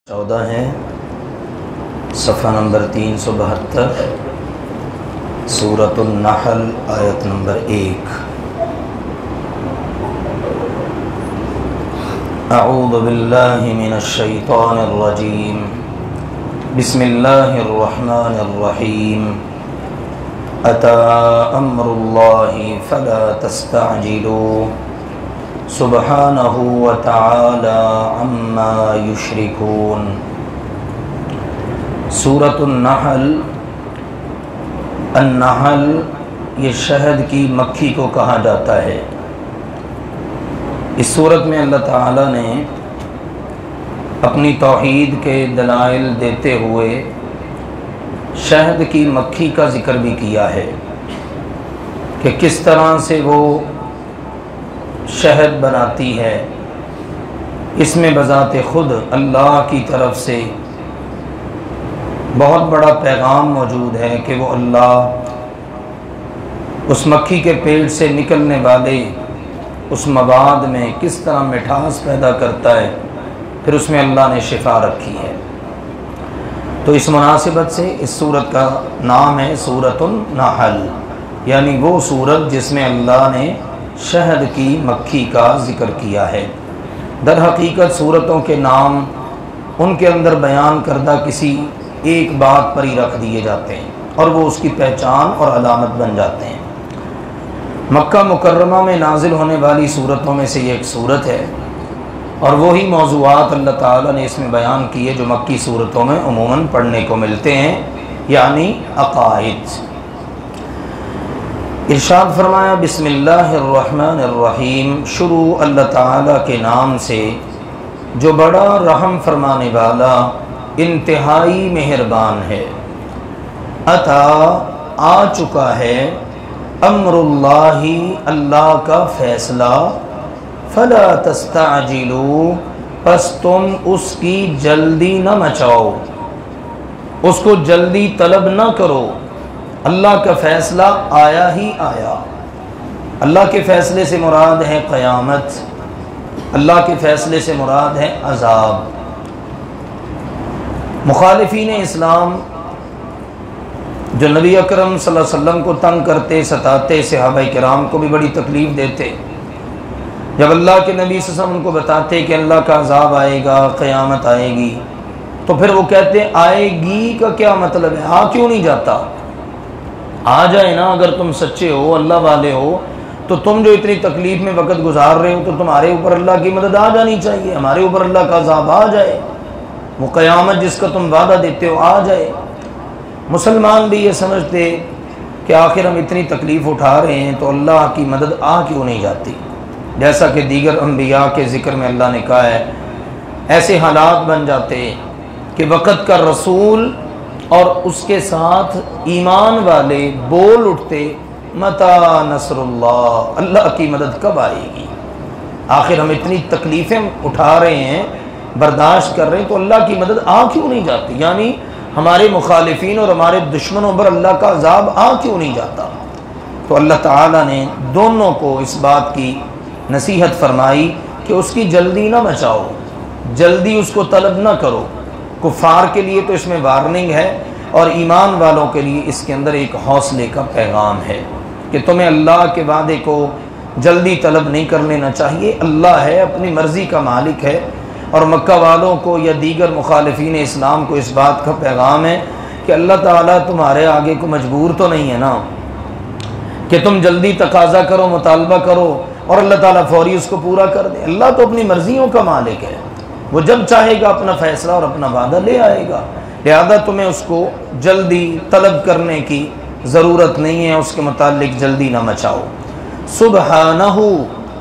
14 ہے صفحہ نمبر 372 سورۃ النحل آیت نمبر 1 اعوذ باللہ من الشیطان الرجیم بسم اللہ الرحمن الرحیم اتی امر اللہ فلا تستعجلوا سبحانہ وتعالی عما یشرکون۔ سورۃ النحل، النحل یہ شہد کی مکھی کو کہا جاتا ہے۔ اس سورت میں اللہ تعالی نے اپنی توحید کے دلائل دیتے ہوئے شہد کی مکھی کا ذکر بھی کیا ہے کہ کس طرح سے وہ شہد بناتی ہے۔ اس میں بذات خود اللہ کی طرف سے بہت بڑا پیغام موجود ہے کہ وہ اللہ اس مکھی کے پیٹ سے نکلنے والے اس مواد میں کس طرح مٹھاس پیدا کرتا ہے، پھر اس میں اللہ نے شفا رکھی ہے۔ تو اس مناسبت سے اس سورت کا نام ہے سورۃ النحل، یعنی وہ سورت جس میں اللہ نے شہد کی مکھی کا ذکر کیا ہے۔ در حقیقت سورتوں کے نام ان کے اندر بیان کردہ کسی ایک بات پر ہی رکھ دیے جاتے ہیں اور وہ اس کی پہچان اور علامت بن جاتے ہیں۔ مکہ مکرمہ میں نازل ہونے والی سورتوں میں سے یہ ایک سورت ہے، اور وہی موضوعات اللہ تعالیٰ نے اس میں بیان کیے جو مکی سورتوں میں عموماً پڑھنے کو ملتے ہیں، یعنی عقائد۔ ارشاد فرمایا بسم اللہ الرحمن الرحیم، شروع اللہ تعالیٰ کے نام سے جو بڑا رحم فرمانے والا انتہائی مہربان ہے۔ اتا آ چکا ہے، امر اللہ اللہ کا فیصلہ، فلا تستعجلوا پس تم اس کی جلدی نہ مچاؤ، اس کو جلدی طلب نہ کرو۔ اللہ کا فیصلہ آیا ہی آیا۔ اللہ کے فیصلے سے مراد ہے قیامت، اللہ کے فیصلے سے مراد ہے عذاب۔ مخالفین اسلام جو نبی اکرم صلی اللہ علیہ وسلم کو تنگ کرتے، ستاتے، صحابہ کرام کو بھی بڑی تکلیف دیتے، جب اللہ کے نبی صلی اللہ علیہ وسلم ان کو بتاتے کہ اللہ کا عذاب آئے گا، قیامت آئے گی، تو پھر وہ کہتے آئے گی کا کیا مطلب ہے، آ کیوں نہیں جاتا؟ آ جائے نا، اگر تم سچے ہو، اللہ والے ہو، تو تم جو اتنی تکلیف میں وقت گزار رہے ہو تو تمہارے اوپر اللہ کی مدد آ جانی چاہیے، ہمارے اوپر اللہ کا عذاب آ جائے، وہ قیامت جس کا تم وعدہ دیتے ہو آ جائے۔ مسلمان بھی یہ سمجھتے کہ آخر ہم اتنی تکلیف اٹھا رہے ہیں تو اللہ کی مدد آ کیوں نہیں جاتی، جیسا کہ دیگر انبیاء کے ذکر میں اللہ نے کہا ہے، ایسے حالات بن جاتے کہ وقت کا رسول اور اس کے ساتھ ایمان والے بول اٹھتے متی نصر اللہ، اللہ کی مدد کب آئے گی؟ آخر ہم اتنی تکلیفیں اٹھا رہے ہیں، برداشت کر رہے ہیں، تو اللہ کی مدد آ کیوں نہیں جاتی؟ یعنی ہمارے مخالفین اور ہمارے دشمنوں پر اللہ کا عذاب آ کیوں نہیں جاتا؟ تو اللہ تعالیٰ نے دونوں کو اس بات کی نصیحت فرمائی کہ اس کی جلدی نہ مچاؤ، جلدی اس کو طلب نہ کرو۔ کفار کے لیے تو اس میں وارننگ ہے، اور ایمان والوں کے لیے اس کے اندر ایک حوصلے کا پیغام ہے کہ تمہیں اللہ کے وعدے کو جلدی طلب نہیں کر لینا چاہیے۔ اللہ ہے، اپنی مرضی کا مالک ہے، اور مکہ والوں کو یا دیگر مخالفین اسلام کو اس بات کا پیغام ہے کہ اللہ تعالیٰ تمہارے آگے کو مجبور تو نہیں ہے نا کہ تم جلدی تقاضا کرو، مطالبہ کرو اور اللہ تعالیٰ فوری اس کو پورا کر دے۔ اللہ تو اپنی مرضیوں کا مالک ہے، وہ جب چاہے گا اپنا فیصلہ اور اپنا وعدہ لے آئے گا، لہذا تمہیں اس کو جلدی طلب کرنے کی ضرورت نہیں ہے، اس کے متعلق جلدی نہ مچاؤ۔ سبحانہ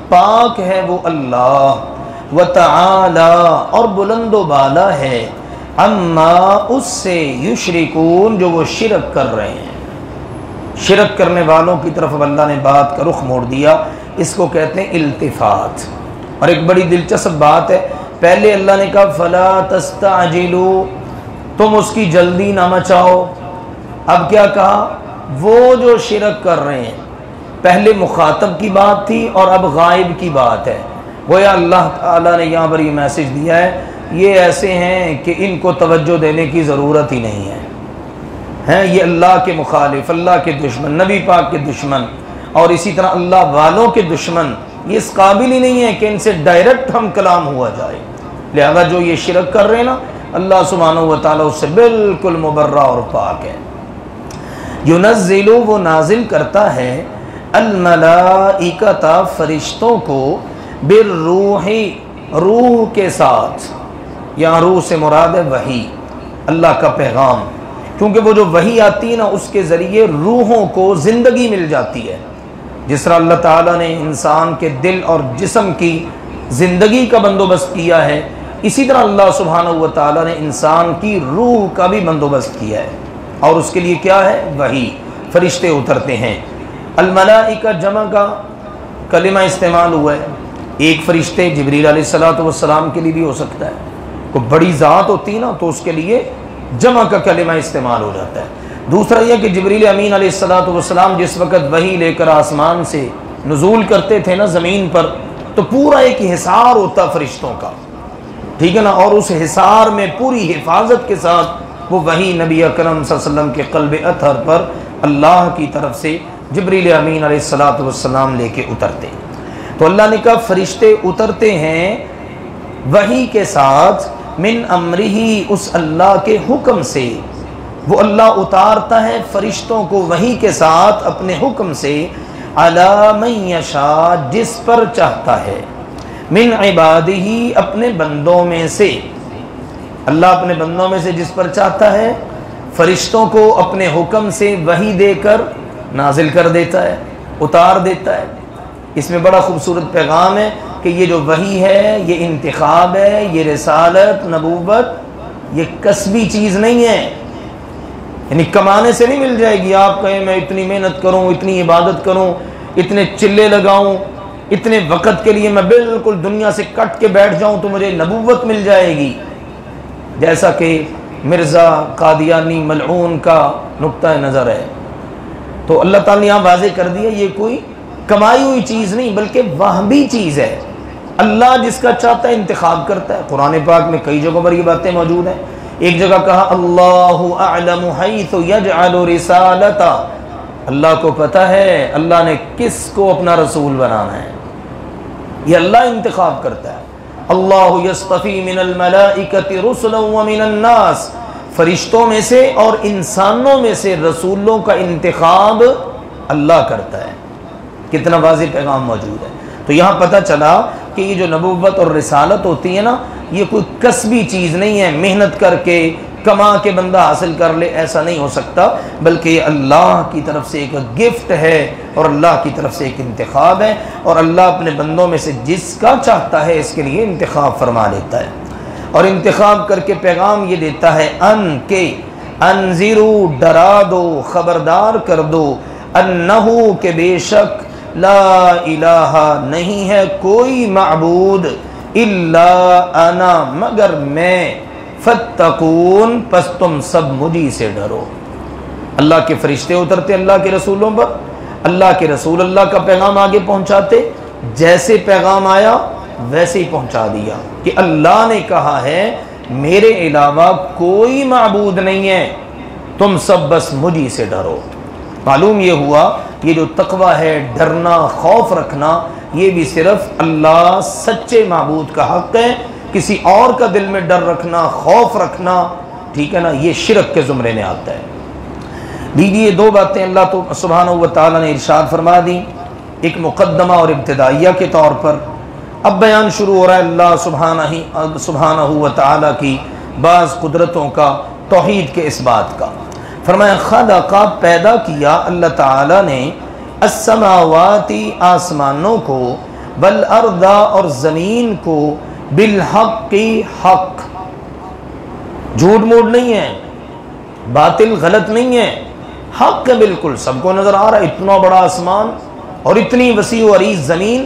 پاک ہے وہ اللہ، وتعالی اور بلند و بالا ہے، اما اس سے یشرکون جو وہ شرک کر رہے ہیں۔ شرک کرنے والوں کی طرف اللہ نے بات کا رخ موڑ دیا، اس کو کہتے ہیں التفات۔ اور ایک بڑی دلچسپ بات ہے، پہلے اللہ نے کہا فلا تستعجلوا، تم اس کی جلدی نہ مچاؤ، اب کیا کہا؟ وہ جو شرک کر رہے ہیں، پہلے مخاطب کی بات تھی اور اب غائب کی بات ہے۔ گویا اللہ تعالیٰ نے یہاں پر یہ میسج دیا ہے، یہ ایسے ہیں کہ ان کو توجہ دینے کی ضرورت ہی نہیں ہے، ہیں یہ اللہ کے مخالف، اللہ کے دشمن، نبی پاک کے دشمن، اور اسی طرح اللہ والوں کے دشمن، یہ اس قابل ہی نہیں ہے کہ ان سے ڈائریکٹ ہم کلام ہوا جائے۔ لہذا جو یہ شرک کر رہے ہیں نا، اللہ سبحانہ و تعالیٰ اس سے بالکل مبرہ اور پاک ہے۔ ینزل، وہ نازل کرتا ہے، الملائکۃ، فرشتوں کو، بالروح، روح کے ساتھ، یہاں روح سے مراد ہے وحی، اللہ کا پیغام، کیونکہ وہ جو وحی آتی ہے نا اس کے ذریعے روحوں کو زندگی مل جاتی ہے۔ جس طرح اللہ تعالیٰ نے انسان کے دل اور جسم کی زندگی کا بندوبست کیا ہے، اسی طرح اللہ سبحانہ و تعالیٰ نے انسان کی روح کا بھی بندوبست کیا ہے، اور اس کے لیے کیا ہے؟ وحی، فرشتے اترتے ہیں۔ الملائکہ جمع کا کلمہ استعمال ہوا ہے، ایک فرشتے جبریل علیہ السلام کے لیے بھی ہو سکتا ہے، کوئی بڑی ذات ہوتی ہے نا تو اس کے لیے جمع کا کلمہ استعمال ہو جاتا ہے۔ دوسرا یہ کہ جبریل امین علیہ السلام جس وقت وحی لے کر آسمان سے نزول کرتے تھے نا زمین پر، تو پورا ایک حصار ہوتا فرشتوں کا، ٹھیک ہے نا، اور اس حصار میں پوری حفاظت کے ساتھ وہ وحی نبی اکرم صلی اللہ علیہ وسلم کے قلب اطہر پر اللہ کی طرف سے جبریل امین علیہ السلام لے کے اترتے۔ تو اللہ نے کہا فرشتے اترتے ہیں وحی کے ساتھ، من امرہ، اس اللہ کے حکم سے، وہ اللہ اتارتا ہے فرشتوں کو وحی کے ساتھ اپنے حکم سے، علی من یشاء، جس پر چاہتا ہے، من عبادہ، اپنے بندوں میں سے، اللہ اپنے بندوں میں سے جس پر چاہتا ہے فرشتوں کو اپنے حکم سے وحی دے کر نازل کر دیتا ہے، اتار دیتا ہے۔ اس میں بڑا خوبصورت پیغام ہے کہ یہ جو وحی ہے، یہ انتخاب ہے، یہ رسالت، نبوت، یہ کسبی چیز نہیں ہے، یعنی کمانے سے نہیں مل جائے گی۔ آپ کہیں میں اتنی محنت کروں، اتنی عبادت کروں، اتنے چلے لگاؤں، اتنے وقت کے لیے میں بالکل دنیا سے کٹ کے بیٹھ جاؤں تو مجھے نبوت مل جائے گی، جیسا کہ مرزا قادیانی ملعون کا نقطہ نظر ہے۔ تو اللہ تعالیٰ نے یہاں واضح کر دیا یہ کوئی کمائی ہوئی چیز نہیں بلکہ وہبی چیز ہے، اللہ جس کا چاہتا ہے انتخاب کرتا ہے۔ قرآن پاک میں کئی جگہوں پر یہ باتیں موجود ہیں۔ ایک جگہ کہا اللہ اعلم حیث یجعل رسالتہ، اللہ کو پتہ ہے اللہ نے کس کو اپنا رسول بنانا ہے، یہ اللہ انتخاب کرتا ہے۔ اللہ یصطفی من الملائکۃ رسلا ومن الناس، فرشتوں میں سے اور انسانوں میں سے رسولوں کا انتخاب اللہ کرتا ہے۔ کتنا واضح پیغام موجود ہے۔ تو یہاں پتہ چلا کہ یہ جو نبوت اور رسالت ہوتی ہے نا، یہ کوئی کسبی چیز نہیں ہے، محنت کر کے کما کے بندہ حاصل کر لے، ایسا نہیں ہو سکتا، بلکہ یہ اللہ کی طرف سے ایک گفٹ ہے اور اللہ کی طرف سے ایک انتخاب ہے، اور اللہ اپنے بندوں میں سے جس کا چاہتا ہے اس کے لیے انتخاب فرما لیتا ہے، اور انتخاب کر کے پیغام یہ دیتا ہے ان کے انذرو، ڈرا دو، خبردار کر دو، انہو، کہ بے شک، لا الہ، نہیں ہے کوئی معبود، الا انا، مگر میں، فاتقون، پس تم سب مجھی سے ڈرو۔ اللہ کے فرشتے اترتے اللہ کے رسولوں پر، اللہ کے رسول اللہ کا پیغام آگے پہنچاتے، جیسے پیغام آیا ویسے ہی پہنچا دیا کہ اللہ نے کہا ہے میرے علاوہ کوئی معبود نہیں ہے، تم سب بس مجھی سے ڈرو۔ معلوم یہ ہوا یہ جو تقوی ہے، ڈرنا، خوف رکھنا، یہ بھی صرف اللہ سچے معبود کا حق ہے، کسی اور کا دل میں ڈر رکھنا، خوف رکھنا، ٹھیک ہے نا، یہ شرک کے زمرے میں آتا ہے۔ دیکھیے دو باتیں اللہ تو سبحانہ و تعالیٰ نے ارشاد فرما دی، ایک مقدمہ اور ابتدائیہ کے طور پر۔ اب بیان شروع ہو رہا ہے اللہ سبحانہ و تعالیٰ کی بعض قدرتوں کا، توحید کے اس بات کا۔ فرمایا خلق، پیدا کیا اللہ تعالیٰ نے، السماوات، آسمانوں کو، والارض، اور زمین کو، بالحق، حق، جھوٹ موٹ نہیں ہے، باطل غلط نہیں ہے، حق ہے بالکل، سب کو نظر آ رہا ہے اتنا بڑا آسمان اور اتنی وسیع و عریض زمین،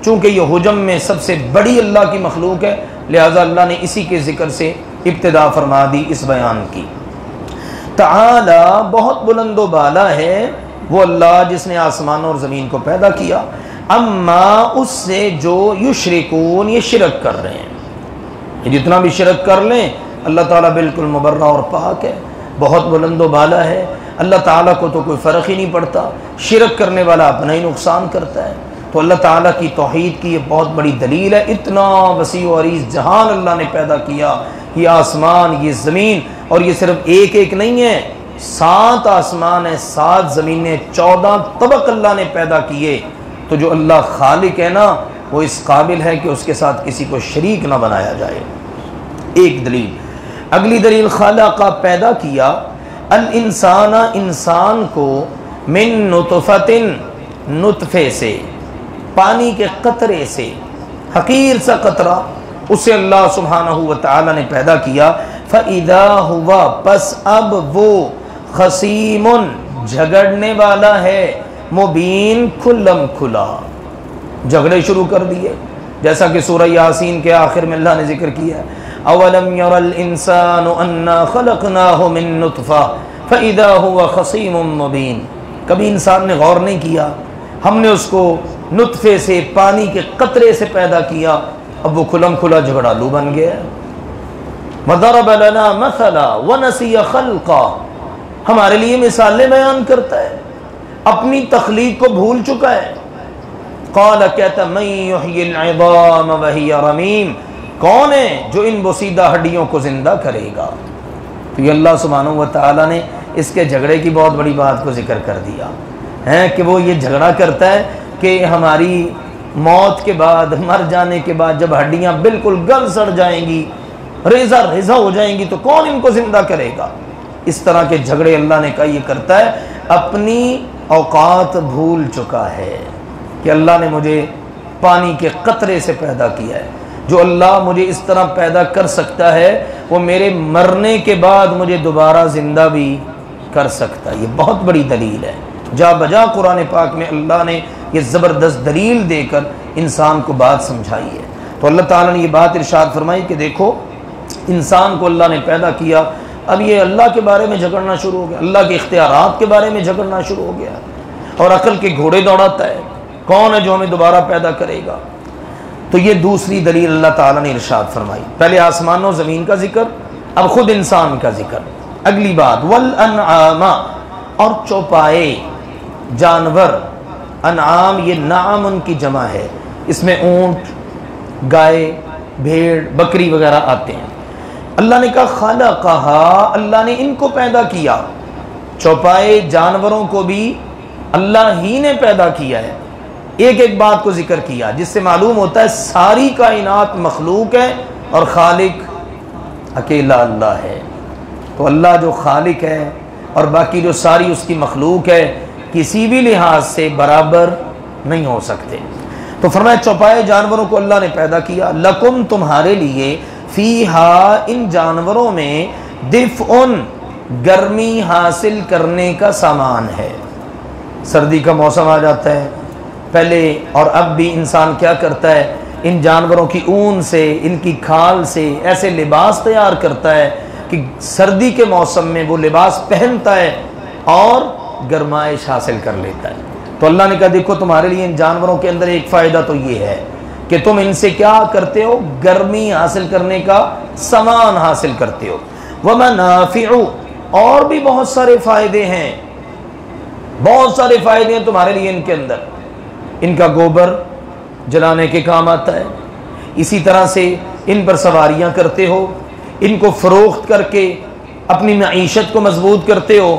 چونکہ یہ حجم میں سب سے بڑی اللہ کی مخلوق ہے، لہذا اللہ نے اسی کے ذکر سے ابتدا فرما دی اس بیان کی۔ تعالی، بہت بلند و بالا ہے وہ اللہ جس نے آسمان اور زمین کو پیدا کیا، اما، اس سے جو یشرکون، یہ شرک کر رہے ہیں، جتنا بھی شرک کر لیں اللہ تعالیٰ بالکل مبرہ اور پاک ہے، بہت بلند و بالا ہے، اللہ تعالیٰ کو تو کوئی فرق ہی نہیں پڑتا، شرک کرنے والا اپنا ہی نقصان کرتا ہے۔ تو اللہ تعالیٰ کی توحید کی یہ بہت بڑی دلیل ہے۔ اتنا وسیع و عریض جہان اللہ نے پیدا کیا، یہ آسمان، یہ زمین، اور یہ صرف ایک ایک نہیں ہے، 7 آسمان ہیں، 7 زمینیں، 14 طبق اللہ نے پیدا کیے۔ تو جو اللہ خالق ہے نا، وہ اس قابل ہے کہ اس کے ساتھ کسی کو شریک نہ بنایا جائے۔ ایک دلیل۔ اگلی دلیل، خلق پیدا کیا، الانسان انسان کو، من نطفۃ نطفے سے، پانی کے قطرے سے، حقیر سا قطرہ، اسے اللہ سبحانہ و تعالی نے پیدا کیا، فَإِذَا هُوَ پس اب وہ، خصیم جھگڑنے والا ہے، مبین کھلم کھلا، جھگڑے شروع کر دیے، جیسا کہ سورہ یاسین کے آخر میں اللہ نے ذکر کیا ہے، اولم یر الانسان انا خلقناہ من نطفہ فاذا هو خصیم مبین۔ کبھی انسان نے غور نہیں کیا، ہم نے اس کو نطفے سے، پانی کے قطرے سے پیدا کیا، اب وہ کھلم کھلا جھگڑالو بن گیا۔ وضرب لنا مثلا ونسی خلقا، ہمارے لیے مثالیں بیان کرتا ہے، اپنی تخلیق کو بھول چکا ہے۔ قال کہتا من یحیی العظام وہی رمیم، کون ہے جو ان بوسیدہ ہڈیوں کو زندہ کرے گا؟ تو یہ اللہ سبحانہ و تعالیٰ نے اس کے جھگڑے کی بہت بڑی بات کو ذکر کر دیا ہے کہ وہ یہ جھگڑا کرتا ہے کہ ہماری موت کے بعد، مر جانے کے بعد جب ہڈیاں بالکل گل سڑ جائیں گی، ریزہ ریزہ ہو جائیں گی، تو کون ان کو زندہ کرے گا؟ اس طرح کے جھگڑے اللہ نے کہا یہ کرتا ہے، اپنی اوقات بھول چکا ہے کہ اللہ نے مجھے پانی کے قطرے سے پیدا کیا ہے۔ جو اللہ مجھے اس طرح پیدا کر سکتا ہے، وہ میرے مرنے کے بعد مجھے دوبارہ زندہ بھی کر سکتا ہے۔ یہ بہت بڑی دلیل ہے، جا بجا قرآن پاک میں اللہ نے یہ زبردست دلیل دے کر انسان کو بات سمجھائی ہے۔ تو اللہ تعالیٰ نے یہ بات ارشاد فرمائی کہ دیکھو انسان کو اللہ نے پیدا کیا، اب یہ اللہ کے بارے میں جھگڑنا شروع ہو گیا، اللہ کے اختیارات کے بارے میں جھگڑنا شروع ہو گیا، اور عقل کے گھوڑے دوڑاتا ہے، کون ہے جو ہمیں دوبارہ پیدا کرے گا؟ تو یہ دوسری دلیل اللہ تعالیٰ نے ارشاد فرمائی۔ پہلے آسمان و زمین کا ذکر، اب خود انسان کا ذکر۔ اگلی بات، والانعام، اور چوپائے، جانور، انعام یہ نعم ان کی جمع ہے، اس میں اونٹ، گائے، بھیڑ، بکری وغیرہ آتے ہیں۔ اللہ نے کہا خلقہا، اللہ نے ان کو پیدا کیا، چوپائے جانوروں کو بھی اللہ ہی نے پیدا کیا ہے۔ ایک ایک بات کو ذکر کیا جس سے معلوم ہوتا ہے ساری کائنات مخلوق ہے اور خالق اکیلا اللہ ہے۔ تو اللہ جو خالق ہے اور باقی جو ساری اس کی مخلوق ہے، کسی بھی لحاظ سے برابر نہیں ہو سکتے۔ تو فرمایا چوپائے جانوروں کو اللہ نے پیدا کیا، لکم تمہارے لیے، فیہا ان جانوروں میں، دفعن گرمی حاصل کرنے کا سامان ہے۔ سردی کا موسم آ جاتا ہے، پہلے اور اب بھی انسان کیا کرتا ہے، ان جانوروں کی اون سے، ان کی کھال سے ایسے لباس تیار کرتا ہے کہ سردی کے موسم میں وہ لباس پہنتا ہے اور گرمائش حاصل کر لیتا ہے۔ تو اللہ نے کہا دیکھو تمہارے لیے ان جانوروں کے اندر ایک فائدہ تو یہ ہے کہ تم ان سے کیا کرتے ہو، گرمی حاصل کرنے کا سامان حاصل کرتے ہو۔ وَمَنَافِعُ، اور بھی بہت سارے فائدے ہیں، بہت سارے فائدے ہیں تمہارے لیے ان کے اندر۔ ان کا گوبر جلانے کے کام آتا ہے، اسی طرح سے ان پر سواریاں کرتے ہو، ان کو فروخت کر کے اپنی معیشت کو مضبوط کرتے ہو،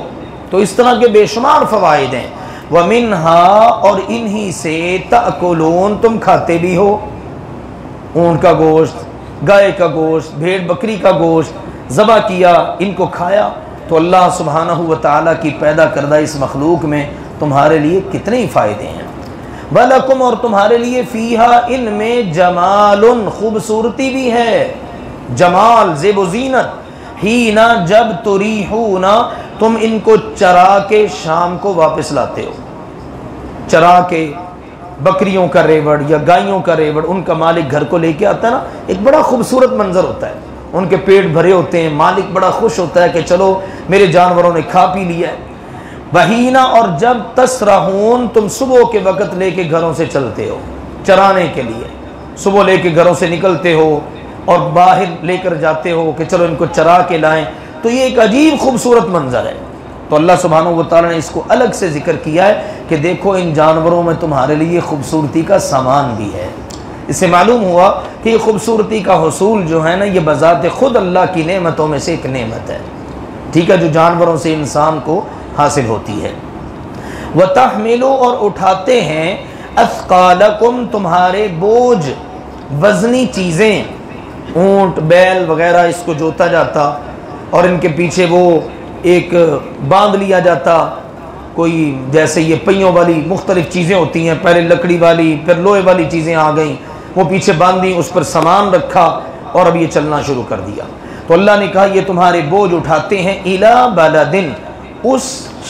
تو اس طرح کے بے شمار فوائد ہیں۔ وَمِنْهَا، اور انہی سے، تَأْكُلُونَ، تم کھاتے بھی ہو، اونٹ کا گوشت، گائے کا گوشت، بھیڑ بکری کا گوشت ذبح کیا، ان کو کھایا۔ تو اللہ سبحانہ و تعالیٰ کی پیدا کردہ اس مخلوق میں تمہارے لیے کتنے ہی فائدے ہیں۔ وَلَكُمْ، اور تمہارے لیے، فیہا ان میں، جمال، خوبصورتی بھی ہے، جمال، زیب و زینت، ہینا جب، تریحون، تم ان کو چرا کے شام کو واپس لاتے ہو۔ چرا کے بکریوں کا ریوڑ یا گائیوں کا ریوڑ ان کا مالک گھر کو لے کے آتا ہے نا، ایک بڑا خوبصورت منظر ہوتا ہے، ان کے پیٹ بھرے ہوتے ہیں، مالک بڑا خوش ہوتا ہے کہ چلو میرے جانوروں نے کھا پی لیا ہے۔ وحینا، اور جب، تسرحون، تم صبح کے وقت لے کے گھروں سے چلتے ہو چرانے کے لیے، صبح لے کے گھروں سے نکلتے ہو، اور باہر لے کر جاتے ہو کہ چلو ان کو چرا کے لائیں، تو یہ ایک عجیب خوبصورت منظر ہے۔ تو اللہ سبحانہ و تعالیٰ نے اس کو الگ سے ذکر کیا ہے کہ دیکھو ان جانوروں میں تمہارے لیے خوبصورتی کا سامان بھی ہے۔ اس سے معلوم ہوا کہ یہ خوبصورتی کا حصول جو ہے نا، یہ بذات خود اللہ کی نعمتوں میں سے ایک نعمت ہے، ٹھیک ہے، جو جانوروں سے انسان کو حاصل ہوتی ہے۔ وَتَحْمِلُوا اور اٹھاتے ہیں اثقالکم تمہارے بوجھ، وزنی چیزیں، اونٹ بیل وغیرہ اس کو جوتا جاتا اور ان کے پیچھے وہ ایک باندھ لیا جاتا، کوئی جیسے یہ پہیوں والی مختلف چیزیں ہوتی ہیں، پہلے لکڑی والی پھر لوہے والی چیزیں آ گئیں، وہ پیچھے باندھی، اس پر سامان رکھا اور اب یہ چلنا شروع کر دیا۔ تو اللہ نے کہا یہ تمہارے بوجھ اٹھاتے ہیں الی بلدن، اس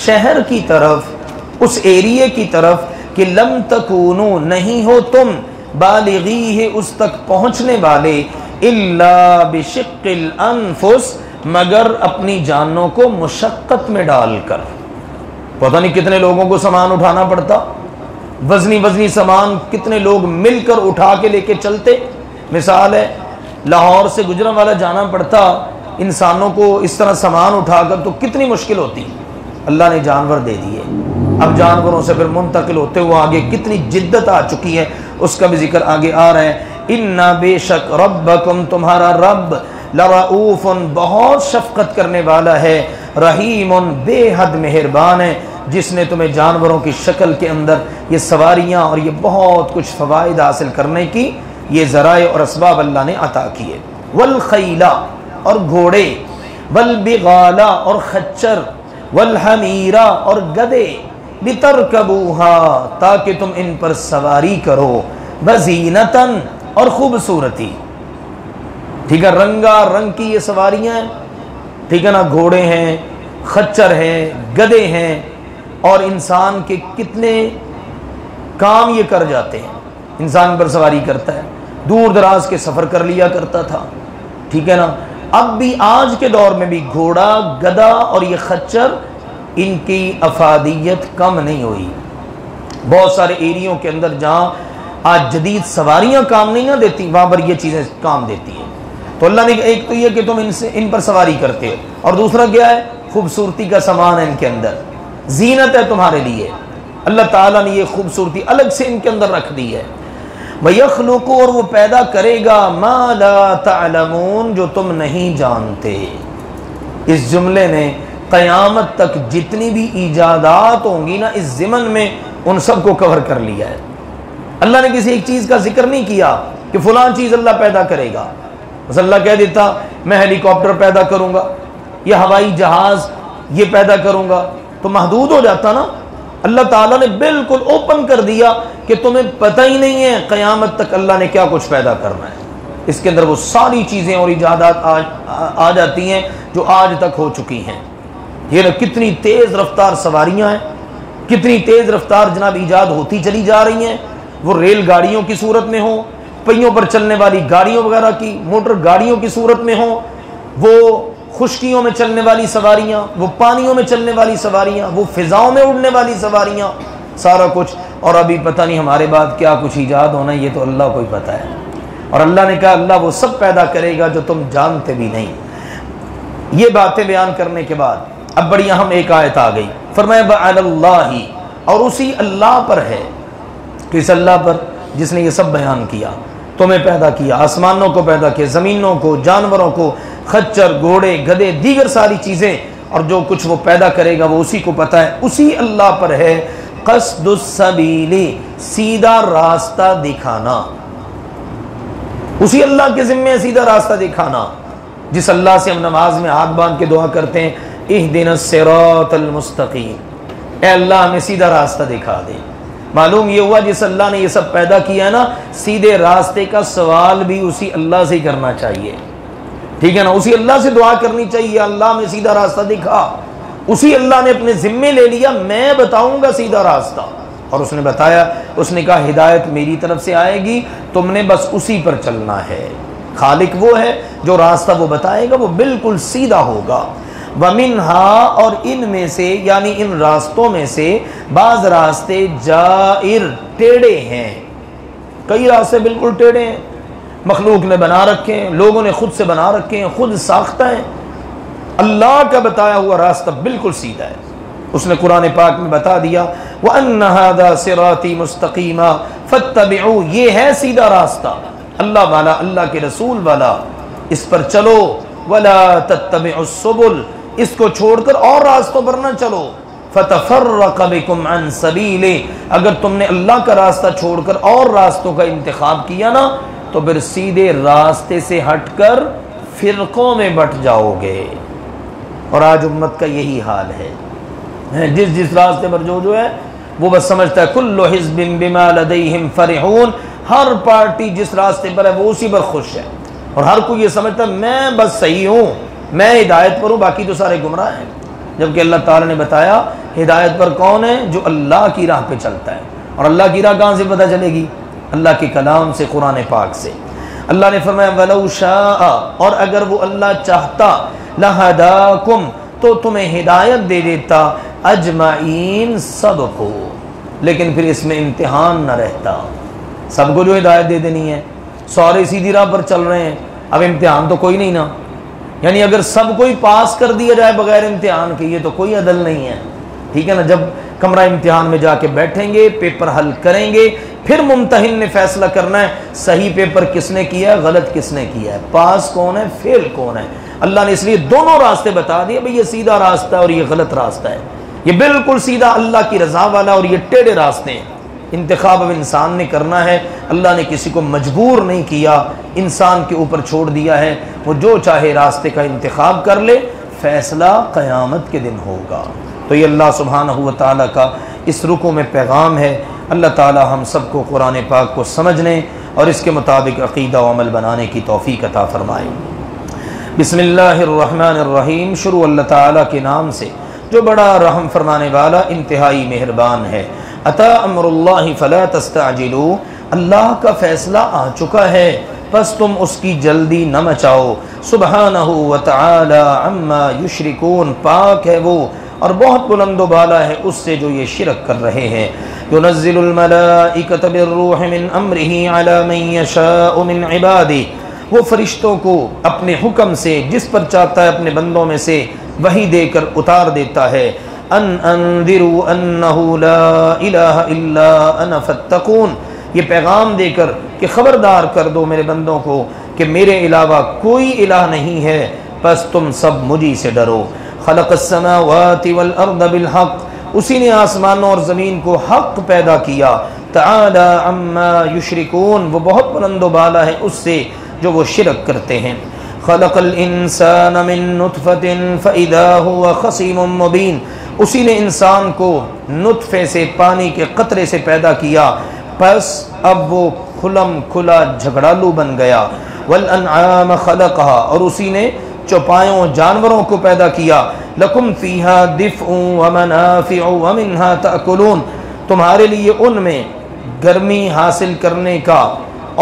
شہر کی طرف، اس ایریے کی طرف کہ لم تکونوا نہیں ہو تم بالغیہ اس تک پہنچنے والے، الا بشق الانفس مگر اپنی جانوں کو مشقت میں ڈال کر۔ پتہ نہیں کتنے لوگوں کو سامان اٹھانا پڑتا، وزنی سامان کتنے لوگ مل کر اٹھا کے لے کے چلتے۔ مثال ہے لاہور سے گجرانوالہ جانا پڑتا انسانوں کو اس طرح سامان اٹھا کر، تو کتنی مشکل ہوتی۔ اللہ نے جانور دے دیے، اب جانوروں سے پھر منتقل ہوتے ہوئے آگے کتنی جدت آ چکی ہے، اس کا بھی ذکر آگے آ رہا ہے۔ اِنَّا بے شک ربکم تمہارا رب لرؤوف بہت شفقت کرنے والا ہے، رحیم بے حد مہربان ہے، جس نے تمہیں جانوروں کی شکل کے اندر یہ سواریاں اور یہ بہت کچھ فوائد حاصل کرنے کی یہ ذرائع اور اسباب اللہ نے عطا کیے۔ والخیلا اور گھوڑے، والبغالا اور خچر، والحمیرا اور گدے، لترکبوہا تاکہ تم ان پر سواری کرو، وزینتاً اور خوبصورتی، ٹھیک ہے، رنگا رنگ کی یہ سواریاں ہیں، ٹھیک ہے نا، گھوڑے ہیں، خچر ہیں، گدے ہیں، اور انسان کے کتنے کام یہ کر جاتے ہیں، انسان پر سواری کرتا ہے، دور دراز کے سفر کر لیا کرتا تھا، ٹھیک ہے نا۔ اب بھی آج کے دور میں بھی گھوڑا، گدا اور یہ خچر، ان کی افادیت کم نہیں ہوئی۔ بہت سارے ایریوں کے اندر جہاں آج جدید سواریاں کام نہیں نہ دیتی، وہاں پر یہ چیزیں کام دیتی ہیں۔ تو اللہ نے ایک تو یہ کہ تم ان پر سواری کرتے ہو، اور دوسرا کیا ہے، خوبصورتی کا سامان ہے ان کے اندر، زینت ہے تمہارے لیے، اللہ تعالیٰ نے یہ خوبصورتی الگ سے ان کے اندر رکھ دی ہے۔ وَيَخْلُقُ اور وہ پیدا کرے گا مَا لَا تَعْلَمُونَ جو تم نہیں جانتے۔ اس جملے نے قیامت تک جتنی بھی ایجادات ہوں گی نا اس زمن میں، ان سب کو کور کر لیا ہے۔ اللہ نے کسی ایک چیز کا ذکر نہیں کیا کہ فلاں چیز اللہ پیدا کرے گا، بس اللہ کہہ دیتا میں ہیلی کاپٹر پیدا کروں گا یا ہوائی جہاز یہ پیدا کروں گا، تو محدود ہو جاتا نا۔ اللہ تعالیٰ نے بالکل اوپن کر دیا کہ تمہیں پتہ ہی نہیں ہے قیامت تک اللہ نے کیا کچھ پیدا کرنا ہے۔ اس کے اندر وہ ساری چیزیں اور ایجادات آ جاتی ہیں جو آج تک ہو چکی ہیں۔ یہ کتنی تیز رفتار سواریاں ہیں، کتنی تیز رفتار جناب ایجاد ہوتی چلی جا رہی ہیں، وہ ریل گاڑیوں کی صورت میں ہوں، پہیوں پر چلنے والی گاڑیوں وغیرہ کی، موٹر گاڑیوں کی صورت میں ہوں، وہ خشکیوں میں چلنے والی سواریاں، وہ پانیوں میں چلنے والی سواریاں، وہ فضاؤں میں اڑنے والی سواریاں، سارا کچھ۔ اور ابھی پتہ نہیں ہمارے بعد کیا کچھ ایجاد ہونا ہے، یہ تو اللہ کو ہی پتہ ہے۔ اور اللہ نے کہا اللہ وہ سب پیدا کرے گا جو تم جانتے بھی نہیں۔ یہ باتیں بیان کرنے کے بعد اب بڑی اہم ایک آیت آ گئی، فرمایا وَعَلَى اللَّهِ اور اسی اللہ پر ہے، کس اللہ پر؟ جس نے یہ سب بیان کیا، تمہیں پیدا کیا، آسمانوں کو پیدا کیا، زمینوں کو، جانوروں کو، خچر، گھوڑے، گدھے، دیگر ساری چیزیں، اور جو کچھ وہ پیدا کرے گا وہ اسی کو پتہ ہے، اسی اللہ پر ہے قصد السبیل سیدھا راستہ دکھانا، اسی اللہ کے ذمے سیدھا راستہ دکھانا۔ جس اللہ سے ہم نماز میں ہاتھ باندھ کے دعا کرتے ہیں اہدنا الصراط المستقیم، اے اللہ ہمیں سیدھا راستہ دکھا دے۔ معلوم یہ ہوا جس اللہ نے یہ سب پیدا کیا ہے نا، سیدھے راستے کا سوال بھی اسی اللہ سے ہی کرنا چاہیے، ٹھیک ہے نا، اسی اللہ سے دعا کرنی چاہیے اللہ میں سیدھا راستہ دکھا۔ اسی اللہ نے اپنے ذمے لے لیا میں بتاؤں گا سیدھا راستہ، اور اس نے بتایا، اس نے کہا ہدایت میری طرف سے آئے گی، تم نے بس اسی پر چلنا ہے۔ خالق وہ ہے جو راستہ وہ بتائے گا وہ بالکل سیدھا ہوگا۔ وَمِنْهَا اور ان میں سے یعنی ان راستوں میں سے بعض راستے جائر ٹیڑے ہیں، کئی راستے بالکل ٹیڑے ہیں، مخلوق نے بنا رکھے ہیں، لوگوں نے خود سے بنا رکھے ہیں، خود ساختہ ہیں۔ اللہ کا بتایا ہوا راستہ بالکل سیدھا ہے۔ اس نے قرآن پاک میں بتا دیا وَأَنَّ هَذَا صِرَاطِي مُسْتَقِيمًا فَاتَّبِعُوهُ، یہ ہے سیدھا راستہ اللہ والا، اللہ کے رسول والا، اس پر چلو۔ وَلَا تَتَّبِعُوا السُّبُلَ، اس کو چھوڑ کر اور راستوں پر نہ چلو۔ فَتَفَرَّقَ بِكُمْ عَنْ سَبِيلِهِ، اگر تم نے اللہ کا راستہ چھوڑ کر اور راستوں کا انتخاب کیا نا تو پھر سیدھے راستے سے ہٹ کر فرقوں میں بٹ جاؤ گے۔ اور آج امت کا یہی حال ہے، جس راستے پر جو ہے وہ بس سمجھتا ہے کل حزب بما لدیہم فرحون، ہر پارٹی جس راستے پر ہے وہ اسی پر خوش ہے، اور ہر کوئی یہ سمجھتا ہے میں بس صحیح ہوں، میں ہدایت پر ہوں، باقی تو سارے گمراہ ہیں۔ جبکہ اللہ تعالیٰ نے بتایا ہدایت پر کون ہے؟ جو اللہ کی راہ پہ چلتا ہے۔ اور اللہ کی راہ کہاں سے پتہ چلے گی؟ اللہ کے کلام سے، قرآن پاک سے۔ اللہ نے فرمایا وَلَوْ شَاءَ، اور اگر وہ اللہ چاہتا، لَهَدَاكُمْ، تو تمہیں ہدایت دے دیتا، اجمعین، سب کو، لیکن پھر اس میں امتحان نہ رہتا۔ سب کو جو ہدایت دے دینی ہے، سارے سیدھی راہ پر چل رہے ہیں، اب امتحان تو کوئی نہیں نا، یعنی اگر سب کوئی پاس کر دیا جائے بغیر امتحان کے، یہ تو کوئی عدل نہیں ہے، ٹھیک ہے نا۔ جب کمرہ امتحان میں جا کے بیٹھیں گے، پیپر حل کریں گے، پھر ممتحن نے فیصلہ کرنا ہے صحیح پیپر کس نے کیا ہے، غلط کس نے کیا ہے، پاس کون ہے، فیل کون ہے۔ اللہ نے اس لیے دونوں راستے بتا دیے، بھئی یہ سیدھا راستہ ہے اور یہ غلط راستہ ہے، یہ بالکل سیدھا اللہ کی رضا والا اور یہ ٹیڑھے راستے ہیں۔ انتخاب اب انسان نے کرنا ہے، اللہ نے کسی کو مجبور نہیں کیا، انسان کے اوپر چھوڑ دیا ہے، وہ جو چاہے راستے کا انتخاب کر لے، فیصلہ قیامت کے دن ہوگا۔ تو یہ اللہ سبحانہ و تعالیٰ کا اس رکوع میں پیغام ہے۔ اللہ تعالیٰ ہم سب کو قرآن پاک کو سمجھنے اور اس کے مطابق عقیدہ و عمل بنانے کی توفیق عطا فرمائے۔ بسم اللہ الرحمن الرحیم، شروع اللہ تعالیٰ کے نام سے جو بڑا رحم فرمانے والا انتہائی مہربان ہے۔ اتا امر اللہ فلا تستعجلوا، اللہ کا فیصلہ آ چکا ہے بس تم اس کی جلدی نہ مچاؤ۔ سبحانہ وتعالی عما یشرکون، پاک ہے وہ اور بہت بلند و بالا ہے اس سے جو یہ شرک کر رہے ہیں۔ ينزل الملائکۃ بالروح من امرہ علی من یشاء من عبادہ، وہ فرشتوں کو اپنے حکم سے جس پر چاہتا ہے اپنے بندوں میں سے وحی دے کر اتار دیتا ہے۔ ان انذروا انہ لا الہ الا انا فاتقون، یہ پیغام دے کر کہ خبردار کر دو میرے بندوں کو کہ میرے علاوہ کوئی الہ نہیں ہے، بس تم سب مجھی سے ڈرو۔ خلق السماوات والارض بالحق، اسی نے آسمانوں اور زمین کو حق پیدا کیا۔ تعالی عما یشرکون، وہ بہت بلند و بالا ہے اس سے جو وہ شرک کرتے ہیں۔ خلق الانسان من نطفۃ فاذا هو خصیم مبین، اسی نے انسان کو نطفے سے، پانی کے قطرے سے پیدا کیا، پس اب وہ کھلم کھلا جھگڑالو بن گیا۔ والانعام خلقها، اور اسی نے چوپایوں جانوروں کو پیدا کیا۔ لکم فیہا دفء ومنافع ومنہا تأکلون، تمہارے لیے ان میں گرمی حاصل کرنے کا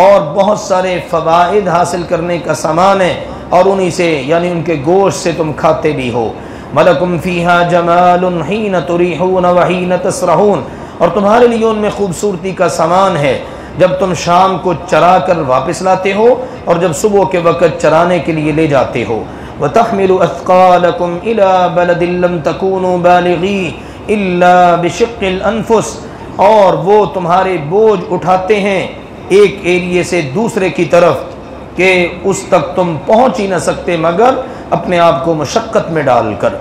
اور بہت سارے فوائد حاصل کرنے کا سامان ہے، اور انہی سے یعنی ان کے گوشت سے تم کھاتے بھی ہو۔ وَلَكُمْ فِيهَا جَمَالٌ حِينَ تُرِيحُونَ وَحِينَ تَسْرَحُونَ، اور تمہارے لیے ان میں خوبصورتی کا سامان ہے جب تم شام کو چرا کر واپس لاتے ہو اور جب صبح کے وقت چرانے کے لیے لے جاتے ہو۔ وَتَحْمِلُ أَثْقَالَكُمْ إِلَى بَلَدٍ لَمْ تَكُونُوا بَالِغِيهِ إِلَّا بِشِقِّ الْأَنفُسِ، اور وہ تمہارے بوجھ اٹھاتے ہیں ایک ایریے سے دوسرے کی طرف کہ اس تک تم پہنچ ہی نہ سکتے مگر اپنے آپ کو مشقت میں ڈال کر۔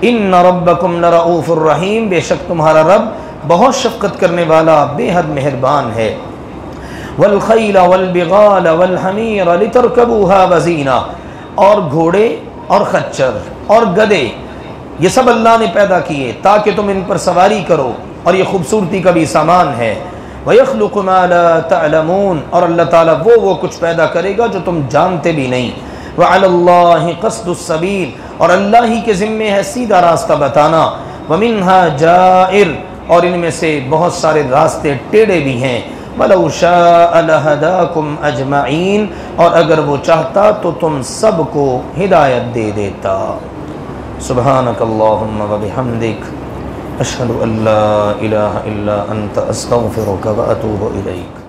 ان ربکم لرؤوف الرحیم، بے شک تمہارا رب بہت شفقت کرنے والا بے حد مہربان ہے۔ والخیل والبغال والحمیر لترکبوها وزینہ، اور گھوڑے اور خچر اور گدے یہ سب اللہ نے پیدا کیے تاکہ تم ان پر سواری کرو، اور یہ خوبصورتی کا بھی سامان ہے۔ وَيَخْلُقُ مَا لَا تَعْلَمُونَ، اور اللہ تعالیٰ وہ کچھ پیدا کرے گا جو تم جانتے بھی نہیں۔ وَعَلَى اللَّهِ قَصْدُ السَّبِيلِ، اور اللہ ہی کے ذمے ہے سیدھا راستہ بتانا۔ وَمِنْهَا جَائِرٌ، اور ان میں سے بہت سارے راستے ٹیڑھے بھی ہیں۔ وَلَوْ شَاءَ لَهَدَاكُمْ أَجْمَعِينَ، اور اگر وہ چاہتا تو تم سب کو ہدایت دے دیتا۔ سبحانک اللہم وبحمدک، اشہد ان لا الہ الا انت، استغفرک واتوب الیک۔